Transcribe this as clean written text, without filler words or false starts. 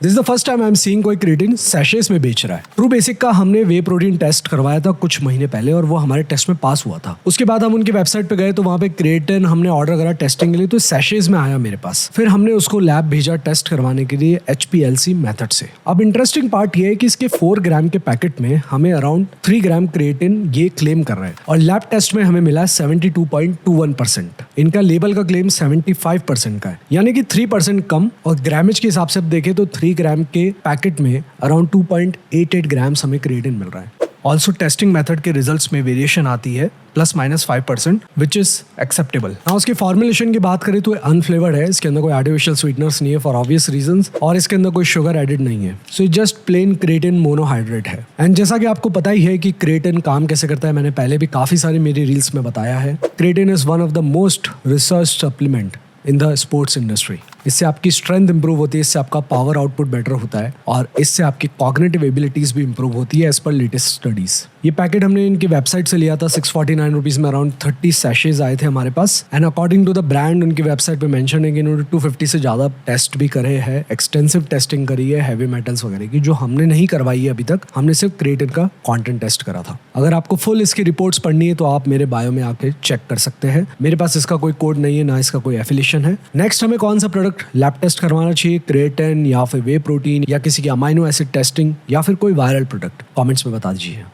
This is the first time I am seeing कोई creatine सैशेस में बेच रहा है। ट्रू बेसिक का हमने वे प्रोटीन टेस्ट करवाया था कुछ महीने पहले और वो हमारे टेस्ट में पास हुआ था। उसके बाद हम उनकी वेबसाइट पे गए तो वहाँ पे क्रिएटिन हमने ऑर्डर करा टेस्टिंग के लिए, तो सैशेस में आया मेरे पास। फिर हमने उसको लैब भेजा टेस्ट करवाने के लिए HPLC मेथड से। अब इंटरेस्टिंग पार्ट ये है कि इसके 4 ग्राम के पैकेट में हमें अराउंड 3 ग्राम क्रिएटिन ये क्लेम कर रहा है और लैब टेस्ट में हमें मिला 72.21%। इनका लेबल का क्लेम 75% का है, यानी कि 3% कम। और ग्रामेज के हिसाब से अब देखें तो 3 ग्राम के पैकेट में अराउंड 2.88 ग्राम्स हमें क्रिएटिन मिल रहा है। ऑल्सो टेस्टिंग मेथड के रिजल्ट्स में वेरिएशन आती है +-5%, विच इज एक्सेप्टेबल। हाँ, उसकी फॉर्मुलेशन की बात करें तो अनफ्लेवर्ड है, इसके अंदर कोई आर्टिफिशियल स्वीटनर्स नहीं है फॉर ऑब्वियस रीजंस, और इसके अंदर कोई शुगर एडेड नहीं है। So it just plain creatine monohydrate है। एंड जैसा कि आपको पता ही है कि क्रिएटिन काम कैसे करता है, मैंने पहले भी काफी सारी मेरी रील्स में बताया है। Creatine is one of the most research supplement in the sports industry. इससे आपकी स्ट्रेंथ इंप्रूव होती है, इससे आपका पावर आउटपुट बेटर होता है और इससे आपकी कॉग्निटिव एबिलिटीज भी इंप्रूव होती है एज पर लेटेस्ट स्टडीज। ये पैकेट हमने इनकी वेबसाइट से लिया था 649 रुपीज में। अराउंड 30 सैशेज आए थे हमारे पास। And according to the brand उनकी वेबसाइट पे मेंशन है कि इन्होंने 250 से ज्यादा टेस्ट भी करे हैं, एक्सटेंसिव टेस्टिंग करी है हैवी मेटल्स वगैरह की, जो हमने नहीं करवाई है अभी तक। हमने सिर्फ क्रिएटिन का कंटेंट टेस्ट करा था। अगर आपको फुल इसकी रिपोर्ट्स पढ़नी है तो आप मेरे बायो में आके चेक कर सकते हैं। मेरे पास इसका कोई कोड नहीं है, ना इसका कोई एफिलिएशन है। नेक्स्ट हमें कौन सा प्रोडक्ट लैब टेस्ट करवाना चाहिए, क्रिएटिन या फिर वे प्रोटीन या किसी की अमाइनो एसिड टेस्टिंग या फिर कोई वायरल प्रोडक्ट, कमेंट्स में बता दीजिए।